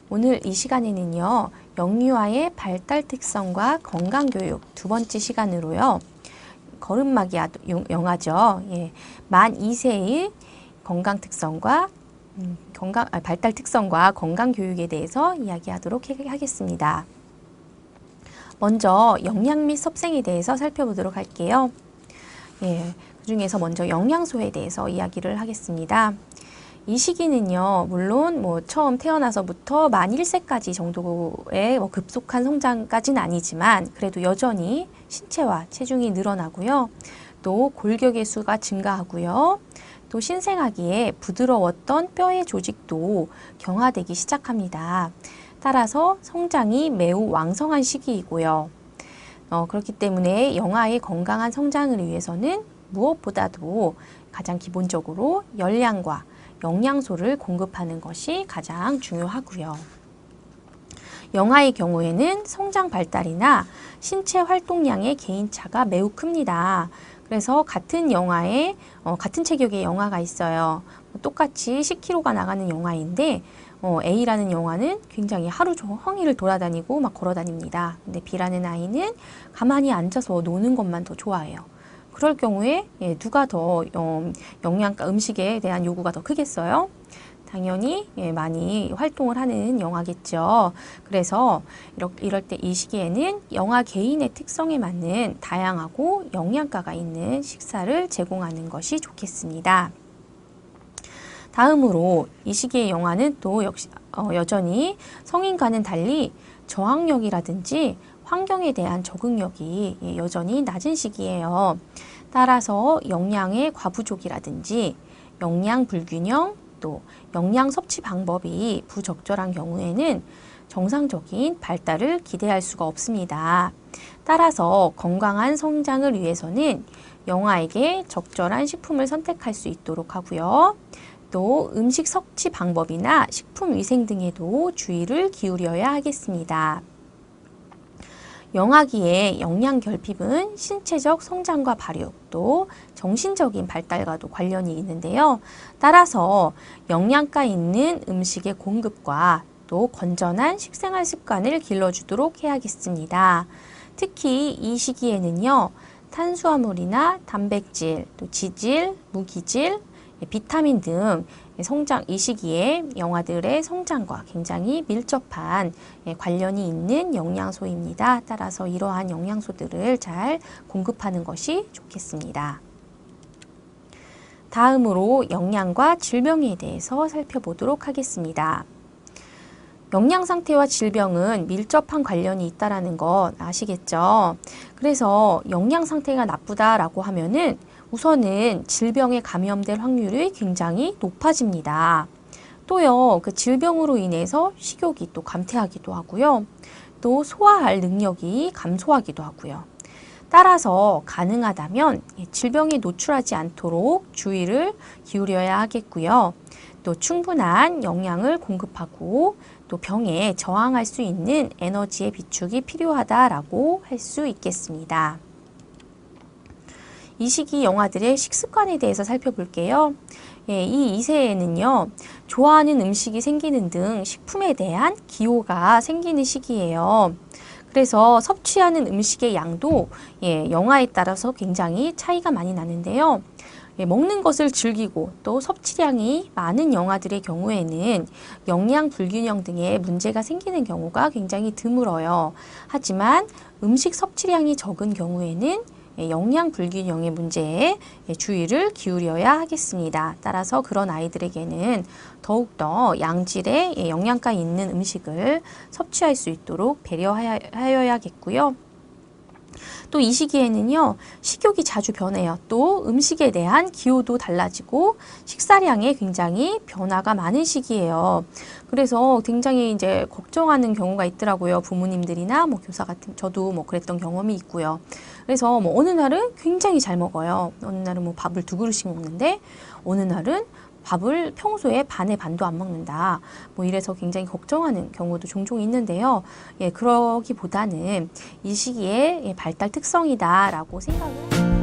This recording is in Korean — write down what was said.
오늘 이 시간에는요, 영유아의 발달 특성과 건강교육 두 번째 시간으로요, 걸음마기 영아죠. 예, 만 2세의 건강 특성과 발달 특성과 건강 교육에 대해서 이야기하도록 하겠습니다. 먼저 영양 및 섭생에 대해서 살펴보도록 할게요. 예, 그 중에서 먼저 영양소에 대해서 이야기를 하겠습니다. 이 시기는요, 물론 처음 태어나서부터 만 1세까지 정도의 급속한 성장까지는 아니지만 그래도 여전히 신체와 체중이 늘어나고요. 또 골격의 수가 증가하고요. 또 신생아기에 부드러웠던 뼈의 조직도 경화되기 시작합니다. 따라서 성장이 매우 왕성한 시기이고요. 그렇기 때문에 영아의 건강한 성장을 위해서는 무엇보다도 가장 기본적으로 열량과 영양소를 공급하는 것이 가장 중요하고요. 영아의 경우에는 성장 발달이나 신체 활동량의 개인차가 매우 큽니다. 그래서 같은 영아에 같은 체격의 영아가 있어요. 똑같이 10kg가 나가는 영아인데 A라는 영아는 굉장히 하루 종일 돌아다니고 막 걸어 다닙니다. 근데 B라는 아이는 가만히 앉아서 노는 것만 더 좋아해요. 그럴 경우에 누가 더 영양가 음식에 대한 요구가 더 크겠어요? 당연히 많이 활동을 하는 영아겠죠. 그래서 이럴 때 이 시기에는 영아 개인의 특성에 맞는 다양하고 영양가가 있는 식사를 제공하는 것이 좋겠습니다. 다음으로 이 시기의 영아는 또 역시 여전히 성인과는 달리 저항력이라든지 환경에 대한 적응력이 여전히 낮은 시기예요. 따라서 영양의 과부족이라든지 영양 불균형, 또 영양 섭취 방법이 부적절한 경우에는 정상적인 발달을 기대할 수가 없습니다. 따라서 건강한 성장을 위해서는 영아에게 적절한 식품을 선택할 수 있도록 하고요. 또 음식 섭취 방법이나 식품 위생 등에도 주의를 기울여야 하겠습니다. 영아기의 영양 결핍은 신체적 성장과 발육, 또 정신적인 발달과도 관련이 있는데요. 따라서 영양가 있는 음식의 공급과 또 건전한 식생활 습관을 길러주도록 해야겠습니다. 특히 이 시기에는요, 탄수화물이나 단백질, 또 지질, 무기질, 비타민 등 이 시기에 영아들의 성장과 굉장히 밀접한 관련이 있는 영양소입니다. 따라서 이러한 영양소들을 잘 공급하는 것이 좋겠습니다. 다음으로 영양과 질병에 대해서 살펴보도록 하겠습니다. 영양 상태와 질병은 밀접한 관련이 있다는 것 아시겠죠? 그래서 영양 상태가 나쁘다라고 하면은 우선은 질병에 감염될 확률이 굉장히 높아집니다. 또요, 그 질병으로 인해서 식욕이 또 감퇴하기도 하고요. 또 소화할 능력이 감소하기도 하고요. 따라서 가능하다면 질병에 노출하지 않도록 주의를 기울여야 하겠고요. 또 충분한 영양을 공급하고 또 병에 저항할 수 있는 에너지의 비축이 필요하다라고 할 수 있겠습니다. 이 시기 영아들의 식습관에 대해서 살펴볼게요. 이 2세에는요, 좋아하는 음식이 생기는 등 식품에 대한 기호가 생기는 시기예요. 그래서 섭취하는 음식의 양도 영아에 따라서 굉장히 차이가 많이 나는데요. 먹는 것을 즐기고 또 섭취량이 많은 영아들의 경우에는 영양 불균형 등의 문제가 생기는 경우가 굉장히 드물어요. 하지만 음식 섭취량이 적은 경우에는 영양 불균형의 문제에 주의를 기울여야 하겠습니다. 따라서 그런 아이들에게는 더욱더 양질의 영양가 있는 음식을 섭취할 수 있도록 배려하여야겠고요. 또 이 시기에는요, 식욕이 자주 변해요. 또 음식에 대한 기호도 달라지고 식사량에 굉장히 변화가 많은 시기예요. 그래서 굉장히 이제 걱정하는 경우가 있더라고요. 부모님들이나 교사 같은, 저도 그랬던 경험이 있고요. 그래서 어느 날은 굉장히 잘 먹어요. 어느 날은 밥을 2그릇씩 먹는데, 어느 날은 밥을 평소에 반의 반도 안 먹는다. 이래서 굉장히 걱정하는 경우도 종종 있는데요. 그러기보다는 이 시기에 발달 특성이다라고 생각을